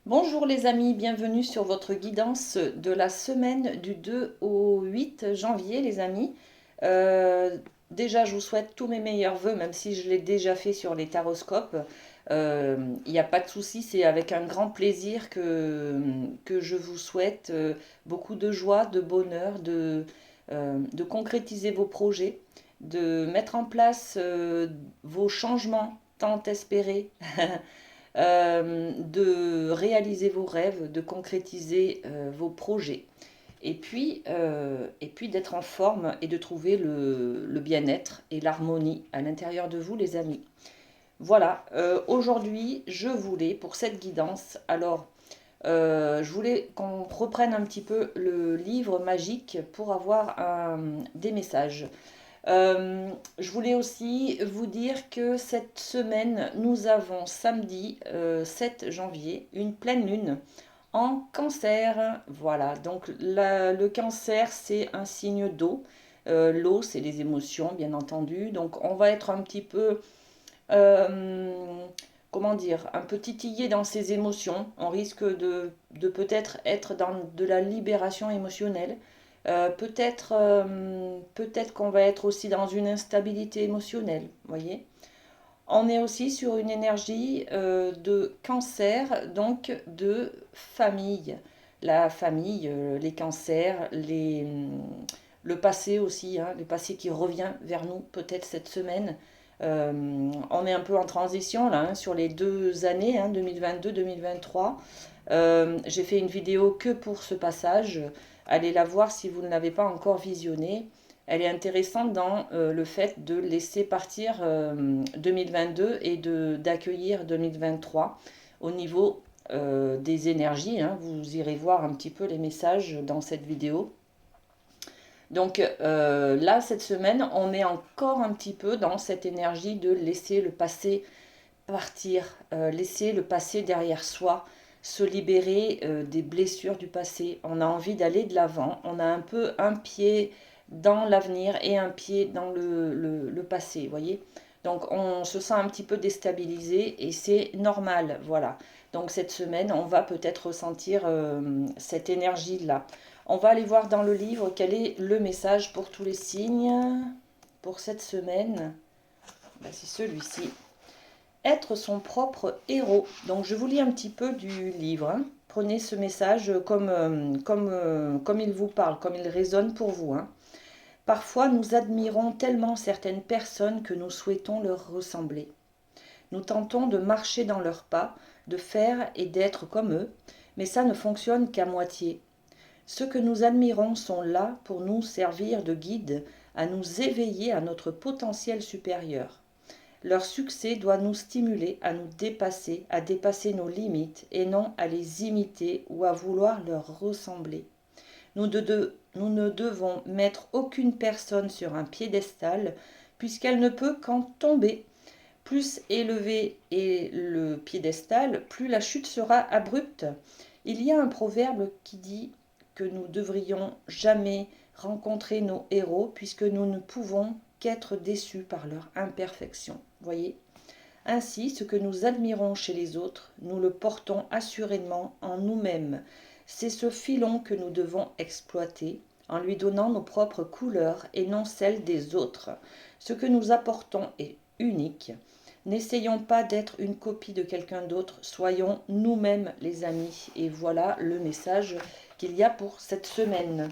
Bonjour les amis, bienvenue sur votre guidance de la semaine du 2 au 8 janvier les amis. Euh, Déjà je vous souhaite tous mes meilleurs vœux, même si je l'ai déjà fait sur les taroscopes. Il n'y a pas de souci, c'est avec un grand plaisir que je vous souhaite beaucoup de joie, de bonheur, de concrétiser vos projets, de mettre en place vos changements tant espérés. De réaliser vos rêves, de concrétiser vos projets. Et puis d'être en forme et de trouver le bien-être et l'harmonie à l'intérieur de vous, les amis. Voilà, aujourd'hui, je voulais, pour cette guidance, je voulais qu'on reprenne un petit peu le livre magique pour avoir des messages. Je voulais aussi vous dire que cette semaine, nous avons samedi 7 janvier une pleine lune en cancer. Voilà, donc le cancer, c'est un signe d'eau. L'eau, c'est les émotions, bien entendu. Donc on va être un petit peu, comment dire, un peu titillé dans ses émotions. On risque de peut-être être dans de la libération émotionnelle. Peut-être qu'on va être aussi dans une instabilité émotionnelle, voyez. On est aussi sur une énergie de cancer, donc de famille. La famille, les cancers, le passé aussi, hein, le passé qui revient vers nous peut-être cette semaine. On est un peu en transition là, hein, sur les 2 années, hein, 2022-2023. J'ai fait une vidéo que pour ce passage. Allez la voir si vous ne l'avez pas encore visionnée. Elle est intéressante dans le fait de laisser partir 2022 et d'accueillir 2023 au niveau des énergies, hein. Vous irez voir un petit peu les messages dans cette vidéo. Donc là, cette semaine, on est encore un petit peu dans cette énergie de laisser le passé partir, laisser le passé derrière soi, se libérer des blessures du passé. On a envie d'aller de l'avant, on a un peu un pied dans l'avenir et un pied dans le passé, voyez. Donc on se sent un petit peu déstabilisé et c'est normal, voilà. Donc cette semaine, on va peut-être ressentir cette énergie-là. On va aller voir dans le livre quel est le message pour tous les signes pour cette semaine. Ben, c'est celui-ci. Être son propre héros. Donc je vous lis un petit peu du livre, hein. Prenez ce message comme il vous parle, comme il résonne pour vous, hein. Parfois nous admirons tellement certaines personnes que nous souhaitons leur ressembler. Nous tentons de marcher dans leurs pas, de faire et d'être comme eux, mais ça ne fonctionne qu'à moitié. Ceux que nous admirons sont là pour nous servir de guide, à nous éveiller à notre potentiel supérieur. Leur succès doit nous stimuler à nous dépasser, à dépasser nos limites et non à les imiter ou à vouloir leur ressembler. Nous ne devons mettre aucune personne sur un piédestal puisqu'elle ne peut qu'en tomber. Plus élevé est le piédestal, plus la chute sera abrupte. Il y a un proverbe qui dit que nous devrions jamais rencontrer nos héros puisque nous ne pouvons qu'être déçus par leur imperfection. Voyez. Ainsi, ce que nous admirons chez les autres, nous le portons assurément en nous-mêmes. C'est ce filon que nous devons exploiter en lui donnant nos propres couleurs et non celles des autres. Ce que nous apportons est unique. N'essayons pas d'être une copie de quelqu'un d'autre, soyons nous-mêmes les amis. Et voilà le message qu'il y a pour cette semaine.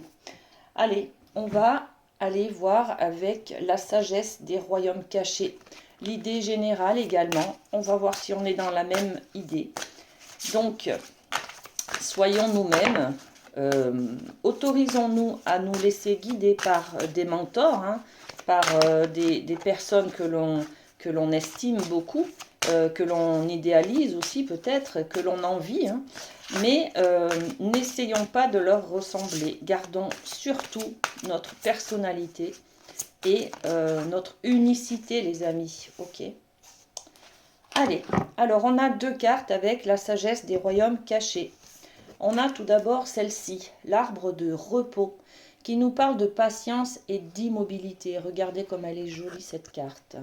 Allez, on va aller voir avec la sagesse des royaumes cachés. L'idée générale également, on va voir si on est dans la même idée. Donc, soyons nous-mêmes, autorisons-nous à nous laisser guider par des mentors, hein, par des personnes que l'on estime beaucoup, que l'on idéalise aussi peut-être, que l'on envie, hein. Mais n'essayons pas de leur ressembler. Gardons surtout notre personnalité et notre unicité, les amis. Ok. Allez, alors on a 2 cartes avec la sagesse des royaumes cachés. On a tout d'abord celle-ci, l'arbre de repos, qui nous parle de patience et d'immobilité. Regardez comme elle est jolie cette carte.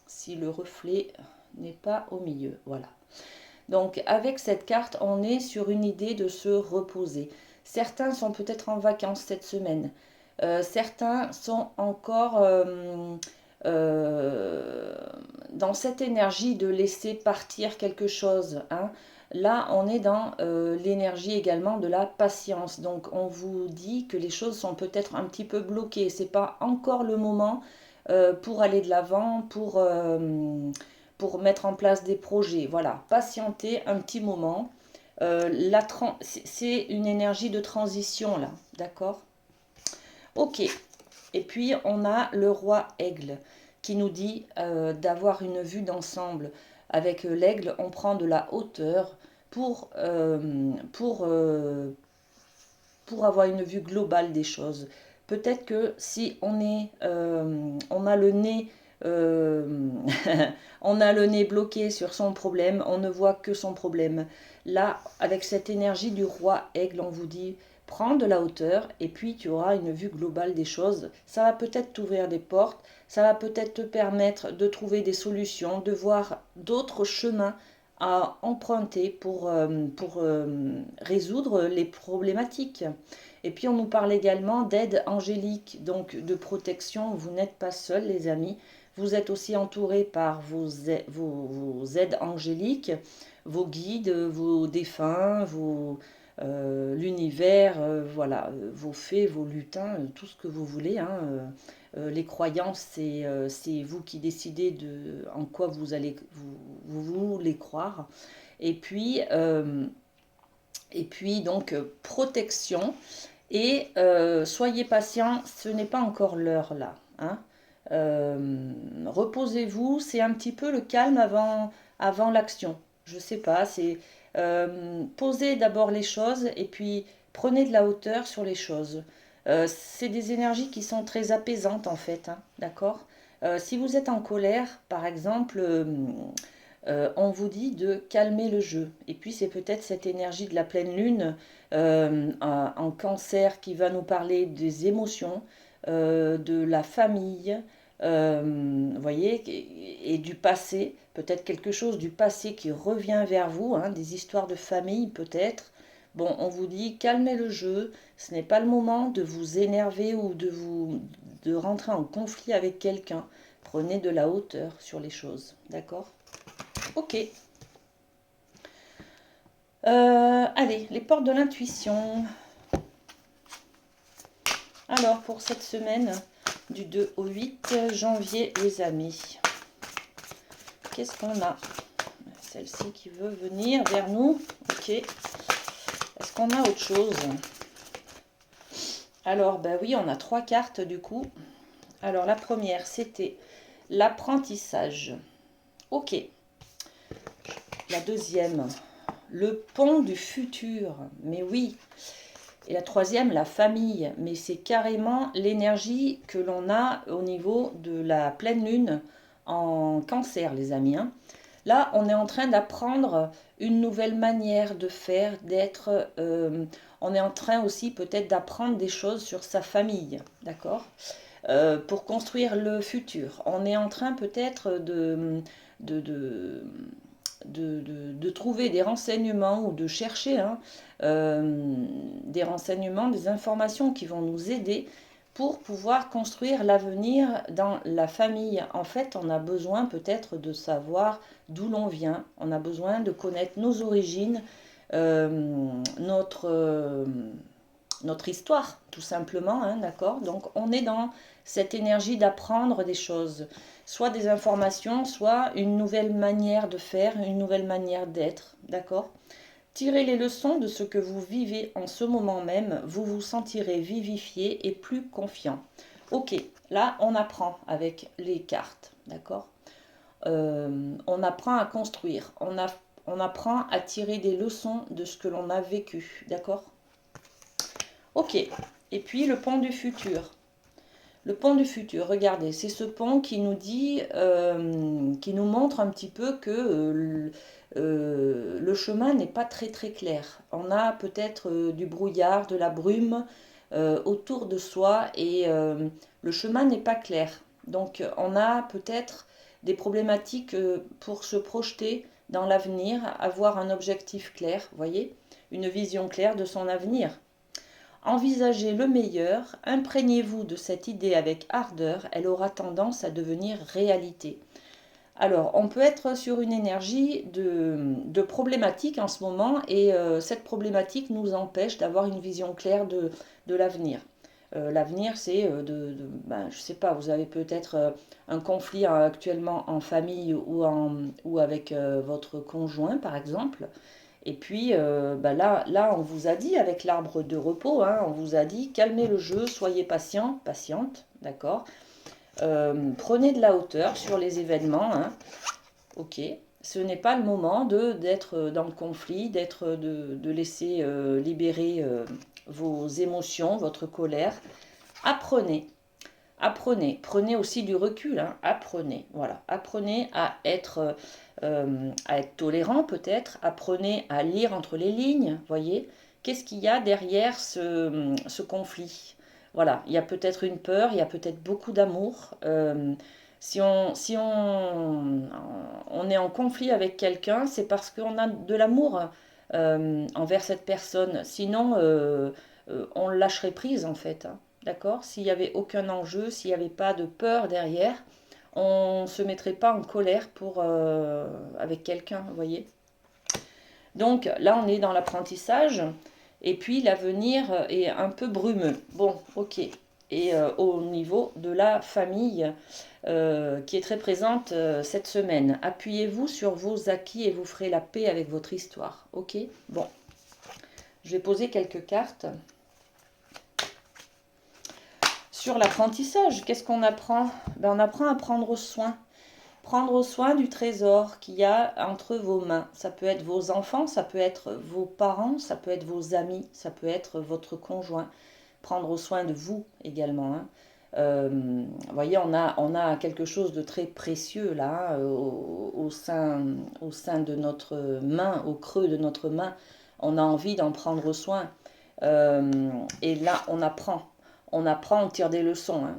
Si le reflet n'est pas au milieu, voilà. Donc avec cette carte, on est sur une idée de se reposer. Certains sont peut-être en vacances cette semaine. Certains sont encore euh, dans cette énergie de laisser partir quelque chose, hein. Là, on est dans l'énergie également de la patience. Donc, on vous dit que les choses sont peut-être un petit peu bloquées. C'est pas encore le moment pour aller de l'avant, pour mettre en place des projets. Voilà, patienter un petit moment. C'est une énergie de transition là, d'accord? Ok. Et puis, on a le roi aigle qui nous dit d'avoir une vue d'ensemble. Avec l'aigle, on prend de la hauteur pour avoir une vue globale des choses. Peut-être que si on a le nez, euh, on a le nez bloqué sur son problème, on ne voit que son problème. Là, avec cette énergie du roi aigle, on vous dit prends de la hauteur et puis tu auras une vue globale des choses. Ça va peut-être t'ouvrir des portes, ça va peut-être te permettre de trouver des solutions, de voir d'autres chemins à emprunter pour résoudre les problématiques. Et puis on nous parle également d'aide angélique, donc de protection. Vous n'êtes pas seul les amis, vous êtes aussi entouré par vos aides angéliques, vos guides, vos défunts, l'univers, voilà, vos fées, vos lutins, tout ce que vous voulez, hein. Les croyances, c'est vous qui décidez de en quoi vous voulez croire. Et puis, euh, et puis donc, protection. Et soyez patient, ce n'est pas encore l'heure là, hein. Reposez-vous, c'est un petit peu le calme avant l'action. Je sais pas, c'est posez d'abord les choses et puis prenez de la hauteur sur les choses. C'est des énergies qui sont très apaisantes en fait, hein, d'accord? Si vous êtes en colère, par exemple, on vous dit de calmer le jeu. Et puis c'est peut-être cette énergie de la pleine lune en cancer qui va nous parler des émotions, de la famille, vous voyez, et du passé, peut-être quelque chose du passé qui revient vers vous, hein, des histoires de famille peut-être. Bon, on vous dit calmez le jeu, ce n'est pas le moment de vous énerver ou de rentrer en conflit avec quelqu'un. Prenez de la hauteur sur les choses, d'accord? Ok. Allez, les portes de l'intuition. Alors, pour cette semaine, du 2 au 8 janvier, les amis, qu'est-ce qu'on a? Celle-ci qui veut venir vers nous. Ok. Est-ce qu'on a autre chose? Alors, ben oui, on a 3 cartes du coup. Alors, la première, c'était l'apprentissage. Ok. La deuxième, le pont du futur. Mais oui. Et la troisième, la famille. Mais c'est carrément l'énergie que l'on a au niveau de la pleine lune en cancer, les amis, hein. Là, on est en train d'apprendre une nouvelle manière de faire, d'être. On est en train aussi peut-être d'apprendre des choses sur sa famille, d'accord? Pour construire le futur. On est en train peut-être de, de, de trouver des renseignements ou de chercher, hein, des renseignements, des informations qui vont nous aider pour pouvoir construire l'avenir dans la famille. En fait, on a besoin peut-être de savoir d'où l'on vient, on a besoin de connaître nos origines, notre histoire, tout simplement, hein, d'accord? Donc, on est dans cette énergie d'apprendre des choses, soit des informations, soit une nouvelle manière de faire, une nouvelle manière d'être, d'accord? Tirez les leçons de ce que vous vivez en ce moment même, vous vous sentirez vivifié et plus confiant. Ok, là on apprend avec les cartes, d'accord? On apprend à construire, on apprend à tirer des leçons de ce que l'on a vécu, d'accord? Ok, et puis le pont du futur. Le pont du futur, regardez, c'est ce pont qui nous dit, qui nous montre un petit peu que le chemin n'est pas très très clair. On a peut-être du brouillard, de la brume autour de soi et le chemin n'est pas clair. Donc on a peut-être des problématiques pour se projeter dans l'avenir, avoir un objectif clair, vous voyez, une vision claire de son avenir. Envisagez le meilleur, imprégnez-vous de cette idée avec ardeur, elle aura tendance à devenir réalité. Alors, on peut être sur une énergie de problématique en ce moment et cette problématique nous empêche d'avoir une vision claire de l'avenir. L'avenir, c'est ben, je ne sais pas, vous avez peut-être un conflit actuellement en famille ou avec votre conjoint, par exemple. Et puis ben là, on vous a dit, avec l'arbre de repos, hein, on vous a dit, calmez le jeu, soyez patient, patiente, d'accord. Prenez de la hauteur sur les événements, hein. Ok, ce n'est pas le moment d'être dans le conflit, de laisser libérer vos émotions, votre colère. Apprenez, apprenez, prenez aussi du recul, hein, apprenez, voilà, apprenez à être tolérant peut-être, apprenez à lire entre les lignes, voyez, qu'est-ce qu'il y a derrière ce conflit. Voilà, il y a peut-être une peur, il y a peut-être beaucoup d'amour. Si on est en conflit avec quelqu'un, c'est parce qu'on a de l'amour envers cette personne. Sinon, on lâcherait prise en fait, hein. D'accord? S'il n'y avait aucun enjeu, s'il n'y avait pas de peur derrière, on ne se mettrait pas en colère avec quelqu'un, vous voyez? Donc là, on est dans l'apprentissage. Et puis l'avenir est un peu brumeux. Bon, ok. Et au niveau de la famille qui est très présente cette semaine, appuyez-vous sur vos acquis et vous ferez la paix avec votre histoire. Ok? Bon. Je vais poser quelques cartes. Sur l'apprentissage, qu'est-ce qu'on apprend? Ben, on apprend à prendre soin. Prendre soin du trésor qu'il y a entre vos mains. Ça peut être vos enfants, ça peut être vos parents, ça peut être vos amis, ça peut être votre conjoint. Prendre soin de vous également, hein. Vous voyez, on a quelque chose de très précieux là, hein, au sein de notre main, au creux de notre main. On a envie d'en prendre soin. Et là, on apprend. On tire des leçons, hein.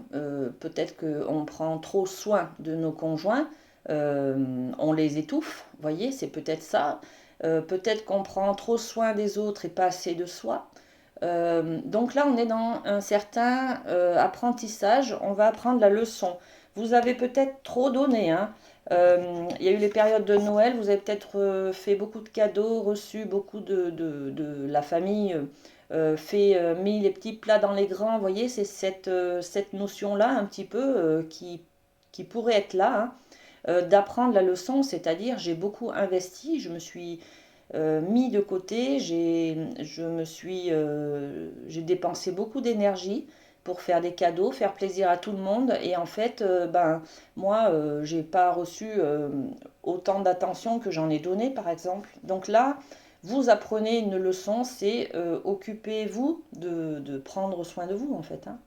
Peut-être qu'on prend trop soin de nos conjoints, on les étouffe, vous voyez, c'est peut-être ça. Peut-être qu'on prend trop soin des autres et pas assez de soi. Donc là, on est dans un certain apprentissage, on va apprendre la leçon. Vous avez peut-être trop donné, hein. Il y a eu les périodes de Noël, vous avez peut-être fait beaucoup de cadeaux, reçu beaucoup de la famille, mis les petits plats dans les grands, vous voyez, c'est cette notion-là un petit peu qui pourrait être là, hein, d'apprendre la leçon, c'est-à-dire j'ai beaucoup investi, je me suis mis de côté, j'ai dépensé beaucoup d'énergie pour faire des cadeaux, faire plaisir à tout le monde. Et en fait, moi, j'ai pas reçu autant d'attention que j'en ai donné, par exemple. Donc là, vous apprenez une leçon, c'est occupez-vous de prendre soin de vous, en fait, hein.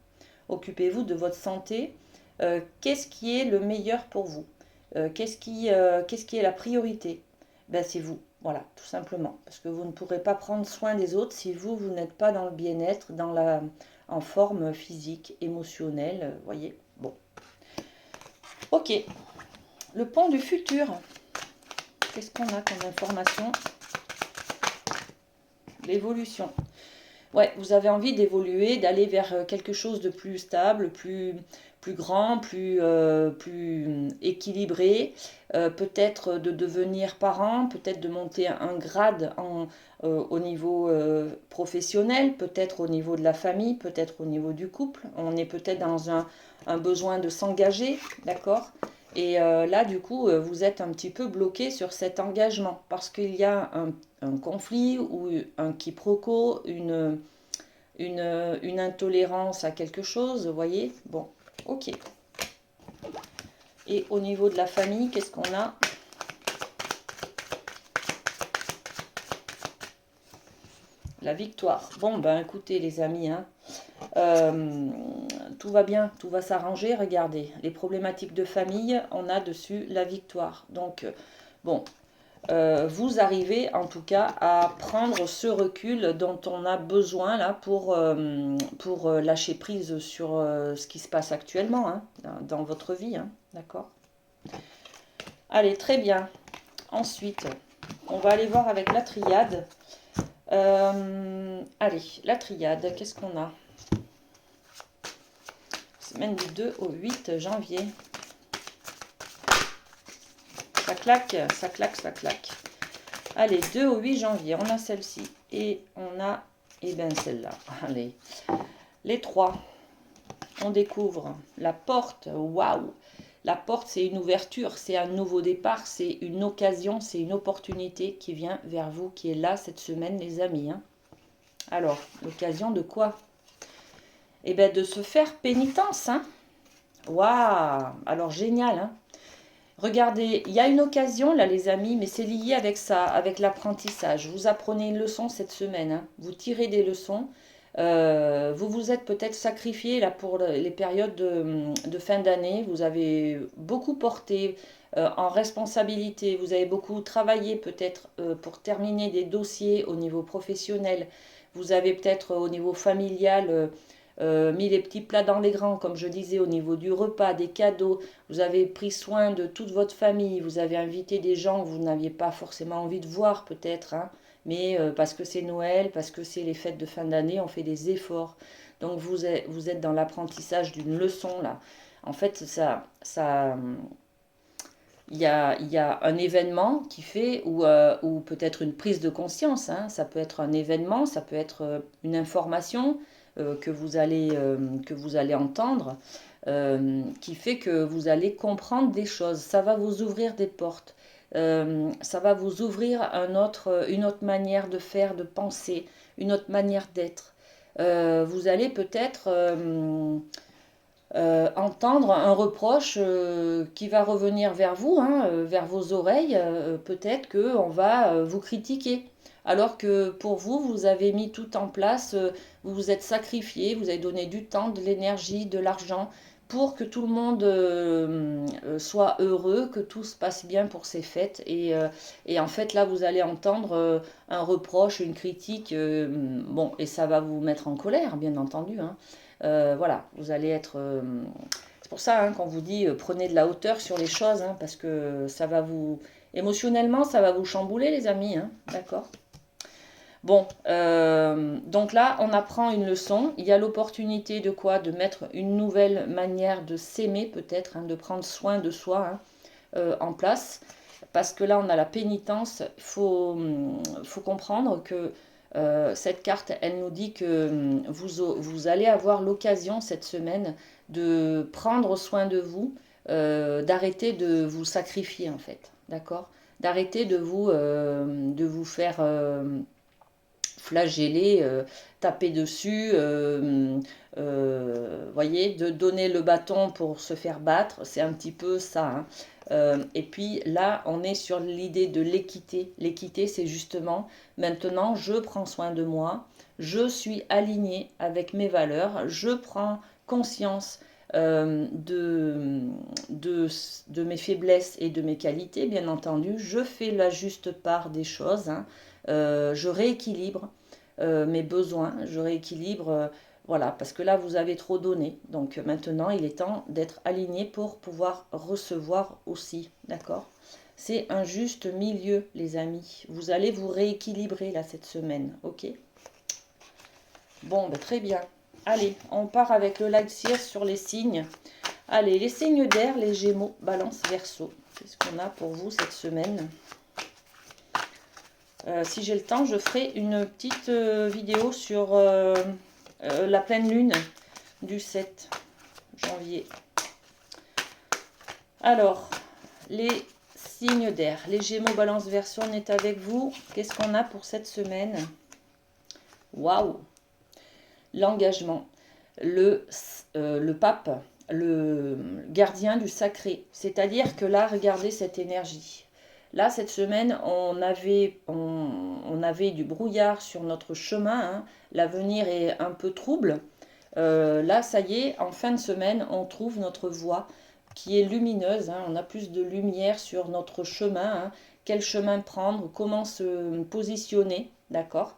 Occupez-vous de votre santé. Qu'est-ce qui est le meilleur pour vous? Qu'est-ce qui est la priorité? Ben, c'est vous. Voilà, tout simplement. Parce que vous ne pourrez pas prendre soin des autres si vous n'êtes pas dans le bien-être, en forme physique, émotionnelle, voyez. Bon. Ok. Le pont du futur. Qu'est-ce qu'on a comme information? L'évolution. Ouais, vous avez envie d'évoluer, d'aller vers quelque chose de plus stable, plus grand, plus équilibré, peut-être de devenir parent, peut-être de monter un grade au niveau professionnel, peut-être au niveau de la famille, peut-être au niveau du couple. On est peut-être dans un besoin de s'engager, d'accord? Et là, du coup, vous êtes un petit peu bloqué sur cet engagement parce qu'il y a un conflit ou un quiproquo, une intolérance à quelque chose, vous voyez? Bon, ok. Et au niveau de la famille, qu'est-ce qu'on a? La victoire. Bon, ben écoutez les amis, hein, tout va bien, tout va s'arranger. Regardez, les problématiques de famille, on a dessus la victoire. Donc, bon, vous arrivez en tout cas à prendre ce recul dont on a besoin là pour lâcher prise sur ce qui se passe actuellement, hein, dans votre vie, hein, d'accord? Allez, très bien. Ensuite, on va aller voir avec la triade. Allez, la triade, qu'est-ce qu'on a? Semaine du 2 au 8 janvier. Ça claque, ça claque, ça claque. Allez, 2 au 8 janvier, on a celle-ci. Et on a, eh bien, celle-là. Allez, les 3. On découvre la porte. Waouh! La porte, c'est une ouverture, c'est un nouveau départ, c'est une occasion, c'est une opportunité qui vient vers vous, qui est là cette semaine, les amis. Hein. Alors, l'occasion de quoi? Eh bien, de se faire pénitence. Hein. Waouh! Alors, génial. Hein. Regardez, il y a une occasion là, les amis, mais c'est lié avec ça, avec l'apprentissage. Vous apprenez une leçon cette semaine. Hein. Vous tirez des leçons. Vous vous êtes peut-être sacrifié là pour les périodes de fin d'année. Vous avez beaucoup porté en responsabilité. Vous avez beaucoup travaillé peut-être pour terminer des dossiers au niveau professionnel. Vous avez peut-être au niveau familial mis les petits plats dans les grands, comme je disais, au niveau du repas, des cadeaux. Vous avez pris soin de toute votre famille. Vous avez invité des gens que vous n'aviez pas forcément envie de voir peut-être. Hein. Mais parce que c'est Noël, parce que c'est les fêtes de fin d'année, on fait des efforts. Donc vous êtes dans l'apprentissage d'une leçon là. En fait, il y a un événement qui fait, ou peut-être une prise de conscience. Hein. Ça peut être un événement, ça peut être une information que vous allez entendre, qui fait que vous allez comprendre des choses. Ça va vous ouvrir des portes. Ça va vous ouvrir une autre manière de faire, de penser, une autre manière d'être. Vous allez peut-être entendre un reproche qui va revenir vers vous, hein, vers vos oreilles. Peut-être qu'on va vous critiquer. Alors que pour vous, vous avez mis tout en place, vous vous êtes sacrifié, vous avez donné du temps, de l'énergie, de l'argent pour que tout le monde soit heureux, que tout se passe bien pour ces fêtes. Et en fait, là, vous allez entendre un reproche, une critique, bon, et ça va vous mettre en colère, bien entendu. Hein. Voilà, vous allez être... c'est pour ça hein, qu'on vous dit prenez de la hauteur sur les choses, hein, parce que ça va vous... Émotionnellement, ça va vous chambouler, les amis. Hein, d'accord? Bon, donc là, on apprend une leçon. Il y a l'opportunité de quoi? De mettre une nouvelle manière de s'aimer peut-être, hein, de prendre soin de soi en place. Parce que là, on a la pénitence. Faut comprendre que cette carte, elle nous dit que vous allez avoir l'occasion cette semaine de prendre soin de vous, d'arrêter de vous sacrifier en fait. D'accord? D'arrêter de vous faire... flageller, taper dessus, voyez, de donner le bâton pour se faire battre, c'est un petit peu ça. Hein. Et puis là, on est sur l'idée de l'équité. L'équité, c'est justement, maintenant, je prends soin de moi, je suis aligné avec mes valeurs, je prends conscience de mes faiblesses et de mes qualités, bien entendu. Je fais la juste part des choses. Hein. Je rééquilibre mes besoins, je rééquilibre, voilà, parce que là, vous avez trop donné. Donc maintenant, il est temps d'être aligné pour pouvoir recevoir aussi, d'accord? C'est un juste milieu, les amis. Vous allez vous rééquilibrer là cette semaine, ok? Bon, ben, très bien. Allez, on part avec le light seer sur les signes. Allez, les signes d'air, les Gémeaux, Balance, Verseau. C'est ce qu'on a pour vous cette semaine. Si j'ai le temps, je ferai une petite vidéo sur la pleine lune du 7 janvier. Alors, les signes d'air, les Gémeaux, Balance, Verseau, on est avec vous. Qu'est-ce qu'on a pour cette semaine? Waouh! L'engagement, le pape, le gardien du sacré. C'est-à-dire que là, regardez cette énergie. Là, cette semaine, on avait du brouillard sur notre chemin. Hein. L'avenir est un peu trouble. Là, ça y est, en fin de semaine, on trouve notre voie qui est lumineuse. Hein. On a plus de lumière sur notre chemin. Hein. Quel chemin prendre, comment se positionner, d'accord?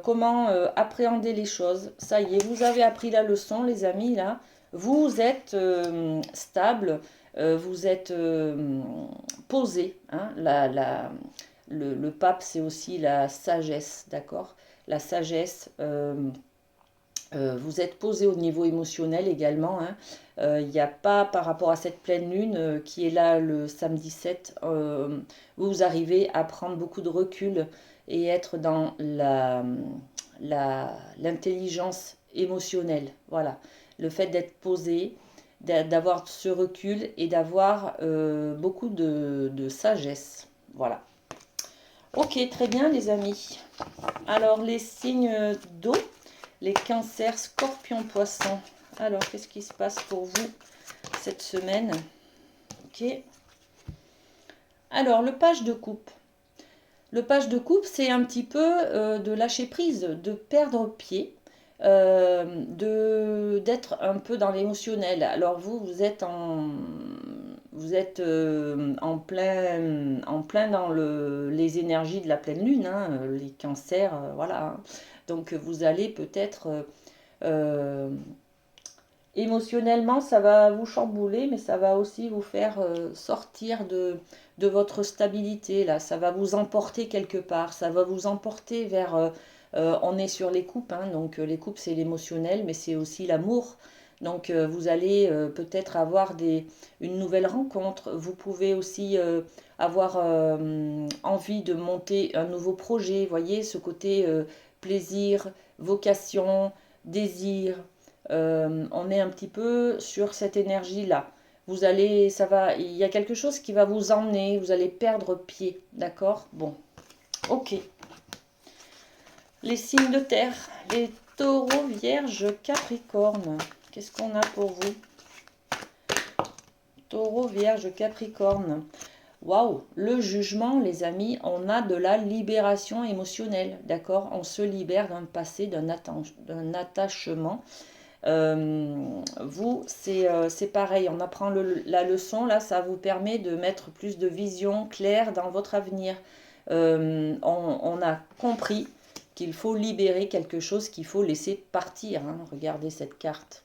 Comment appréhender les choses. Ça y est, vous avez appris la leçon, les amis, là. Vous êtes stable, vous êtes posé. Hein, le pape, c'est aussi la sagesse, d'accord? La sagesse, vous êtes posé au niveau émotionnel également. Hein. Il n'y a pas, par rapport à cette pleine lune qui est là le samedi 7, vous arrivez à prendre beaucoup de recul et être dans l'intelligence émotionnelle. Voilà. Le fait d'être posé, d'avoir ce recul et d'avoir beaucoup de sagesse. Voilà. Ok, très bien les amis. Alors les signes d'eau, les cancers, scorpions, poissons. Alors qu'est-ce qui se passe pour vous cette semaine? Ok. Alors le page de coupe. Le page de coupe, c'est un petit peu de lâcher prise, de perdre pied, d'être un peu dans l'émotionnel. Alors vous êtes en plein dans les énergies de la pleine lune, hein, les cancers, voilà. Hein. Donc vous allez peut-être émotionnellement, ça va vous chambouler, mais ça va aussi vous faire sortir de votre stabilité, là. Ça va vous emporter quelque part, ça va vous emporter vers... on est sur les coupes, hein, donc les coupes, c'est l'émotionnel, mais c'est aussi l'amour. Donc vous allez peut-être avoir une nouvelle rencontre. Vous pouvez aussi avoir envie de monter un nouveau projet. Voyez, ce côté plaisir, vocation, désir. On est un petit peu sur cette énergie-là. Vous allez, ça va, il y a quelque chose qui va vous emmener, vous allez perdre pied, d'accord? Bon, ok. Les signes de terre, les taureaux, vierges, capricorne. Qu'est-ce qu'on a pour vous? Taureau, vierge, capricorne. Waouh, le jugement, les amis, on a de la libération émotionnelle, d'accord? On se libère d'un passé, d'un attachement. Vous, c'est pareil, on apprend la leçon, là, ça vous permet de mettre plus de vision claire dans votre avenir. On a compris qu'il faut libérer quelque chose, qu'il faut laisser partir. Hein. Regardez cette carte.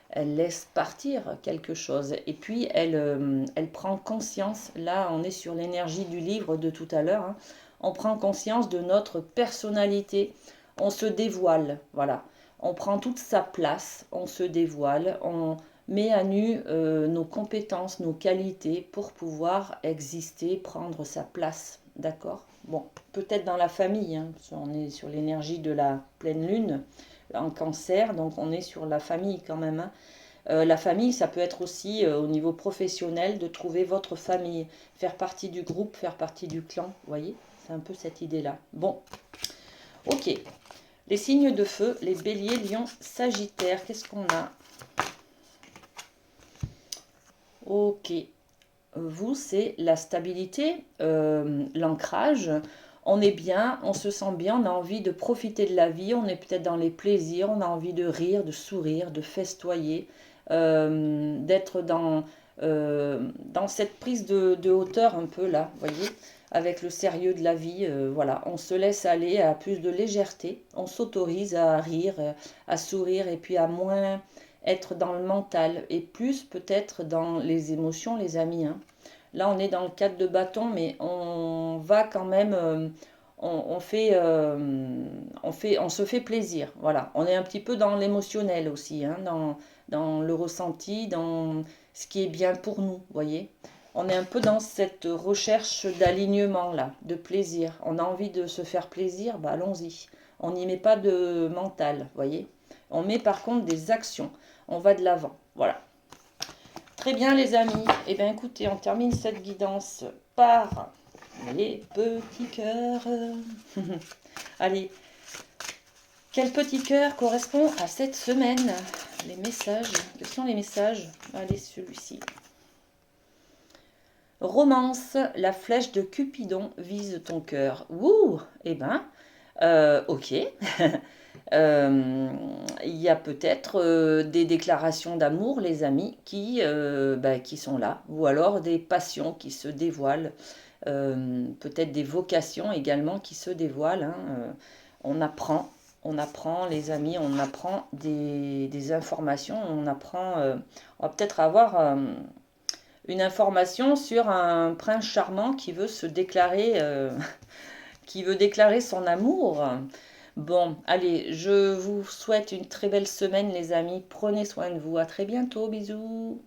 Elle laisse partir quelque chose. Et puis, elle prend conscience. Là, on est sur l'énergie du livre de tout à l'heure. Hein. On prend conscience de notre personnalité. On se dévoile. Voilà. On prend toute sa place. On se dévoile. On met à nu nos compétences, nos qualités pour pouvoir exister, prendre sa place. D'accord? Bon, peut-être dans la famille. Hein, on est sur l'énergie de la pleine lune en cancer, donc on est sur la famille quand même. Hein. La famille, ça peut être aussi au niveau professionnel de trouver votre famille, faire partie du groupe, faire partie du clan, vous voyez, c'est un peu cette idée-là. Bon, ok. Les signes de feu, les béliers, lions, sagittaires, qu'est-ce qu'on a? Ok. Vous, c'est la stabilité, l'ancrage. On est bien, on se sent bien, on a envie de profiter de la vie, on est peut-être dans les plaisirs, on a envie de rire, de sourire, de festoyer, d'être dans cette prise de hauteur un peu là, vous voyez, avec le sérieux de la vie. Voilà, on se laisse aller à plus de légèreté, on s'autorise à rire, à sourire et puis à moins être dans le mental et plus peut-être dans les émotions, les amis. Hein. Là, on est dans le cadre de bâton, mais on va quand même, on se fait plaisir. Voilà, on est un petit peu dans l'émotionnel aussi, hein, dans le ressenti, dans ce qui est bien pour nous, voyez. On est un peu dans cette recherche d'alignement là, de plaisir. On a envie de se faire plaisir, bah allons-y. On n'y met pas de mental, voyez. On met par contre des actions. On va de l'avant, voilà. Très bien les amis, et bien écoutez, on termine cette guidance par les petits cœurs. Allez, quel petit cœur correspond à cette semaine? Les messages, quels sont les messages? Allez, celui-ci. Romance, la flèche de Cupidon vise ton cœur. Ouh, eh ben, ok. Il y a peut-être des déclarations d'amour, les amis, qui sont là, ou alors des passions qui se dévoilent, peut-être des vocations également qui se dévoilent. Hein. On apprend, les amis, on apprend des informations, on va peut-être avoir une information sur un prince charmant qui veut se déclarer, qui veut déclarer son amour. Bon, allez, je vous souhaite une très belle semaine, les amis. Prenez soin de vous. À très bientôt. Bisous.